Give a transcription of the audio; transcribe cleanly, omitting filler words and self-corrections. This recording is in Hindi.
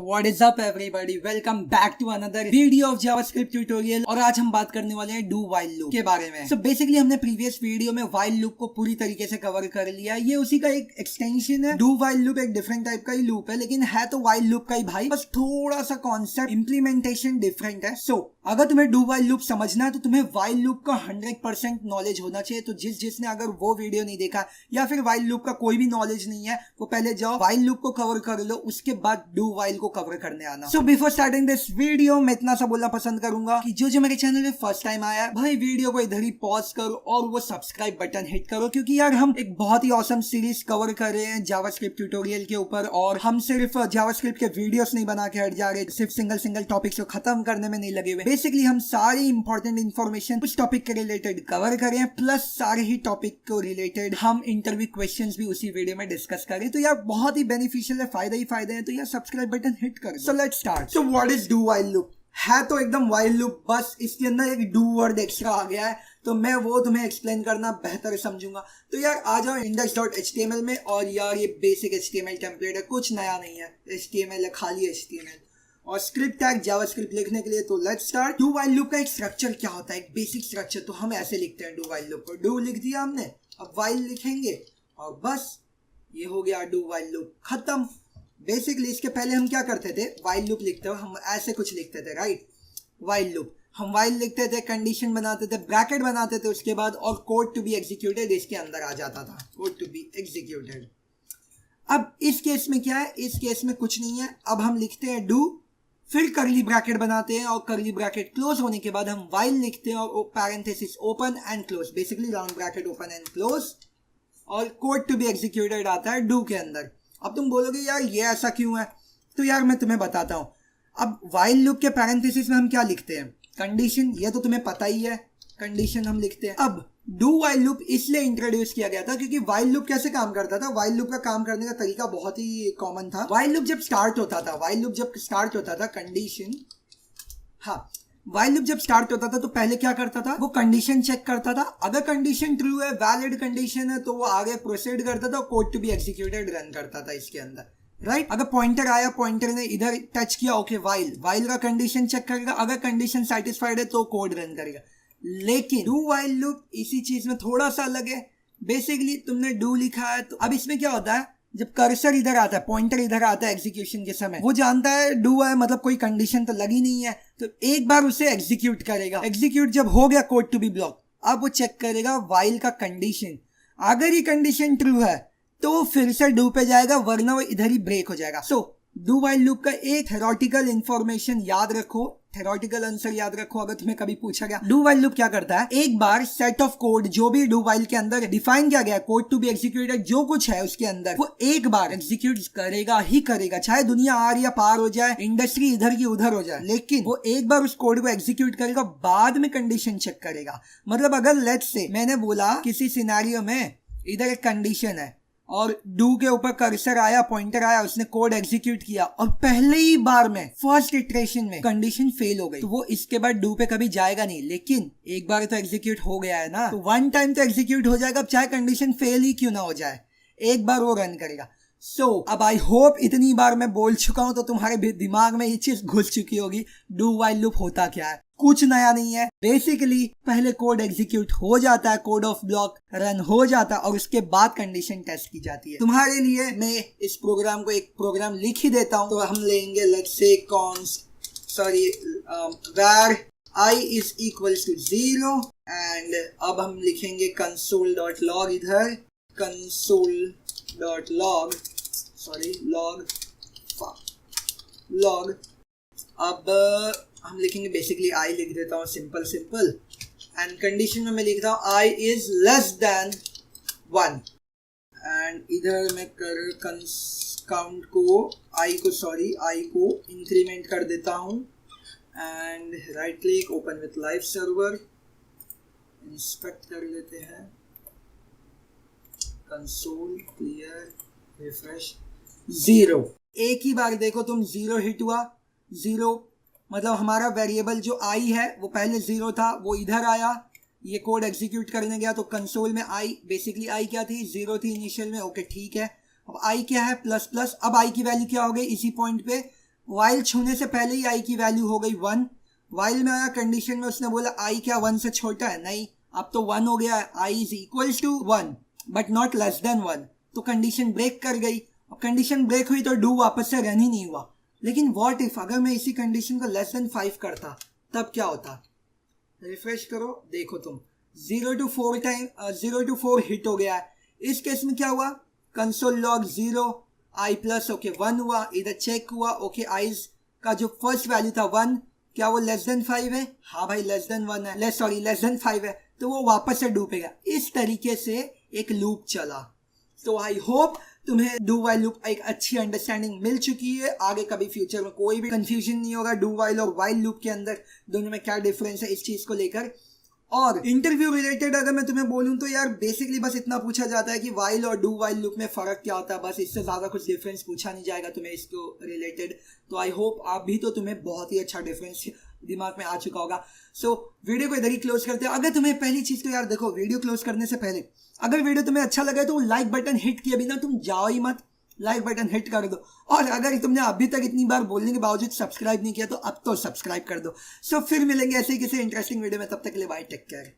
What is up everybody, welcome back to another video of JavaScript tutorial. और आज हम बात करने वाले हैं डू व्हाइल लूप के बारे में। सो बेसिकली हमने प्रीवियस वीडियो में व्हाइल लूप को पूरी तरीके से कवर कर लिया। ये उसी का एक एक्सटेंशन है। डू व्हाइल लूप एक डिफरेंट टाइप का ही लूप है, लेकिन है तो व्हाइल लूप का ही भाई, बस थोड़ा सा कॉन्सेप्ट इंप्लीमेंटेशन डिफरेंट है। सो अगर तुम्हें डू व्हाइल लूप समझना है तो तुम्हें व्हाइल लूप का 100% नॉलेज होना चाहिए। तो जिसने अगर वो वीडियो नहीं देखा या फिर व्हाइल लूप का कोई भी नॉलेज नहीं है, वो पहले जाओ व्हाइल लूप को कवर कर लो, उसके बाद डू व्हाइल को कवर करने आना। So before starting this video मैं इतना सा बोलना पसंद करूंगा कि जो मेरे चैनल में फर्स्ट टाइम आया है, भाई वीडियो को इधर ही पॉज करो और वो सब्सक्राइब बटन हिट करो, क्योंकि यार हम एक बहुत ही ऑसम सीरीज कवर कर रहे हैं जावास्क्रिप्ट ट्यूटोरियल के ऊपर। और हम सिर्फ जावास्क्रिप्ट के वीडियोस नहीं बना के हट जा रहे, सिर्फ सिंगल टॉपिक्स को खत्म करने में नहीं लगे हुए। बेसिकली हम सारी इंपॉर्टेंट इन्फॉर्मेशन उस टॉपिक के रिलेटेड कवर करें, प्लस सारे ही टॉपिक को रिलेटेड हम इंटरव्यू क्वेश्चंस भी उसी वीडियो में डिस्कस करें। तो यार बहुत ही बेनिफिशियल है, फायदे ही फायदे हैं। तो यार सब्सक्राइब बटन हिट करो। So let's start. So what is do while loop? है तो एकदम व्हाइल लूप, बस इसके अंदर एक डू वर्ड एक्स्ट्रा आ गया है, तो मैं वो तुम्हें एक्सप्लेन करना बेहतर समझूंगा। तो यार आ जाओ index.html में। और यार ये बेसिक HTML टेम्पलेट है, कुछ नया नहीं है। HTML है, खाली HTML और स्क्रिप्ट टैग जावास्क्रिप्ट लिखने के लिए। तो let's start. Do while loop का एक स्ट्रक्चर क्या होता है, एक बेसिक स्ट्रक्चर। तो हम ऐसे लिखते हैं डू व्हाइल लूप को। डू लिख दिया हमने, अब व्हाइल लिखेंगे और बस ये हो गया डू व्हाइल लूप, खत्म। बेसिकली इसके पहले हम क्या करते थे, व्हाइल लूप लिखते हुए हम ऐसे कुछ लिखते थे, राइट। व्हाइल लूप हम व्हाइल लिखते थे, कंडीशन बनाते थे, ब्रैकेट बनाते थे उसके बाद, और कोड टू बी एग्जीक्यूटेड इसके अंदर आ जाता था, कोड टू बी एग्जीक्यूटेड। अब इस केस में क्या है, इस केस में कुछ नहीं है। अब हम लिखते हैं डू, फिर करली ब्रैकेट बनाते हैं और करली ब्रैकेट क्लोज होने के बाद हम व्हाइल लिखते हैं और parenthesis open and close, basically round bracket open and close, और कोड टू बी एग्जीक्यूटेड आता है डू के अंदर। अब तुम बोलोगे यार ये ऐसा क्यों है, तो यार मैं तुम्हें बताता हूं। अब व्हाइल लूप के पैरेंथेसिस में हम क्या लिखते हैं, कंडीशन, ये तो तुम्हें पता ही है, कंडीशन हम लिखते हैं। अब डू व्हाइल लूप इसलिए इंट्रोड्यूस किया गया था क्योंकि व्हाइल लूप कैसे काम करता था, व्हाइल लूप का काम करने का तरीका बहुत ही कॉमन था। व्हाइल लूप जब स्टार्ट होता था, कंडीशन, हाँ, व्हाइल लूप जब स्टार्ट होता था तो पहले क्या करता था, वो कंडीशन चेक करता था। अगर कंडीशन ट्रू है, वैलिड कंडीशन है, तो वो आगे प्रोसीड करता था, code to be executed run करता था इसके अंदर, राइट। अगर पॉइंटर आया, पॉइंटर ने इधर टच किया, ओके व्हाइल का कंडीशन चेक करेगा, अगर कंडीशन सेटिस्फाइड है तो कोड रन करेगा। लेकिन डू व्हाइल लूप इसी चीज में थोड़ा सा अलग है। बेसिकली तुमने डू लिखा है, तो अब इसमें क्या होता है, जब कर्सर इधर आता है, पॉइंटर इधर आता है एग्जीक्यूशन के समय, वो जानता है डू है, मतलब कोई कंडीशन तो लगी नहीं है, तो एक बार उसे एग्जीक्यूट करेगा। एग्जीक्यूट जब हो गया कोड टू बी ब्लॉक, अब वो चेक करेगा व्हाइल का कंडीशन। अगर ये कंडीशन ट्रू है तो वो फिर से डू पे जाएगा, वरना वो इधर ही ब्रेक हो जाएगा। सो डू व्हाइल लूप का एक थ्योरेटिकल इंफॉर्मेशन याद रखो, थ्योरेटिकल आंसर याद रखो अगर तुम्हें कभी पूछा गया। डू व्हाइल लूप क्या करता है, एक बार सेट ऑफ कोड जो भी डू व्हाइल के अंदर डिफाइन किया गया, कोड टू बी एग्जीक्यूटेड जो कुछ है उसके अंदर, वो एक बार एग्जीक्यूट करेगा ही करेगा, चाहे दुनिया आर या पार हो जाए, इंडस्ट्री इधर की उधर हो जाए, लेकिन वो एक बार उस कोड को एग्जीक्यूट करेगा, बाद में कंडीशन चेक करेगा। मतलब अगर लेट्स से मैंने बोला किसी सिनेरियो में इधर एक कंडीशन है और डू के ऊपर कर्सर आया, पॉइंटर आया, उसने कोड एग्जीक्यूट किया और पहले ही बार में फर्स्ट इटरेशन में कंडीशन फेल हो गई, तो वो इसके बाद डू पे कभी जाएगा नहीं। लेकिन एक बार तो एग्जीक्यूट हो गया है ना, तो वन टाइम तो एग्जीक्यूट हो जाएगा, चाहे कंडीशन फेल ही क्यों ना हो जाए, एक बार वो रन करेगा। सो अब आई होप इतनी बार मैं बोल चुका हूं तो तुम्हारे भी दिमाग में ये चीज घुस चुकी होगी, डू व्हाइल लूप होता क्या है। कुछ नया नहीं है। बेसिकली पहले कोड एग्जीक्यूट हो जाता है, कोड ऑफ ब्लॉक रन हो जाता है और उसके बाद कंडीशन टेस्ट की जाती है। तुम्हारे लिए मैं इस प्रोग्राम को एक प्रोग्राम लिख ही देता हूं। तो हम लेंगे let's say where I is equals to 0 and अब हम लिखेंगे console.log इधर, log। अब हम लिखेंगे बेसिकली I लिख देता हूँ सिंपल एंड कंडीशन में मैं लिखता हूँ I is less than 1 and इधर मैं काउंट को I को इंक्रीमेंट कर देता हूँ and right click, open with live server, inspect कर लेते हैं, कंसोल क्लियर, रिफ्रेश, 0। एक ही बार देखो तुम, 0 हिट हुआ। 0 मतलब हमारा वेरिएबल जो आई है वो पहले 0 था, वो इधर आया, ये कोड एग्जीक्यूट करने गया तो कंसोल में आई, बेसिकली आई क्या थी, 0 थी इनिशियल में, ओके ठीक है। अब आई क्या है, प्लस। अब आई की वैल्यू क्या हो गई, इसी पॉइंट पे वाइल छूने से पहले ही आई की वैल्यू हो गई 1। वाइल में आया कंडीशन में, उसने बोला आई क्या 1 से छोटा है, नहीं, अब तो 1 हो गया है, I is equals to 1 but not less than 1, तो कंडीशन ब्रेक कर गई। अब कंडीशन ब्रेक हुई तो डू वापस से रन ही नहीं हुआ। लेकिन व्हाट इफ अगर मैं इसी कंडीशन को लेस देन 5 करता, तब क्या होता? रिफ्रेश करो, देखो तुम 0 to 4 हिट हो गया है। इस केस में क्या हुआ? कंसोल लॉग 0 आई प्लस ओके 1 हुआ, इधर चेक हुआ ओके आईज का जो फर्स्ट वैल्यू था 1, क्या वो लेस देन 5 है? हाँ भाई लेस देन 1 है, लेस देन 5 है, तो वो वापस से डूबेगा। इस तरीके से एक लूप चला। तो आई होप तुम्हें डू वाइल लूप एक अच्छी अंडरस्टैंडिंग मिल चुकी है। आगे कभी फ्यूचर में कोई भी कंफ्यूजन नहीं होगा डू वाइल और वाइल लूप के अंदर दोनों में क्या डिफरेंस है इस चीज को लेकर। और इंटरव्यू रिलेटेड अगर मैं तुम्हें बोलूं तो यार बेसिकली बस इतना पूछा जाता है कि वाइल और डू वाइल लूप में फर्क क्या होता है, बस इससे ज्यादा कुछ डिफरेंस पूछा नहीं जाएगा तुम्हें इसको रिलेटेड। तो आई होप आप भी तो तुम्हें बहुत ही अच्छा डिफरेंस दिमाग में आ चुका होगा। सो वीडियो को इधर ही क्लोज करते हैं। अगर तुम्हें पहली चीज तो यार देखो, वीडियो क्लोज करने से पहले अगर वीडियो तुम्हें अच्छा लगा तो लाइक बटन हिट किए बिना तुम जाओ ही मत, लाइक बटन हिट कर दो। और अगर तुमने अभी तक इतनी बार बोलने के बावजूद सब्सक्राइब नहीं किया तो अब तो सब्सक्राइब कर दो। सो फिर मिलेंगे ऐसे ही किसी इंटरेस्टिंग वीडियो में, तब तक के लिए बाय, टेक केयर।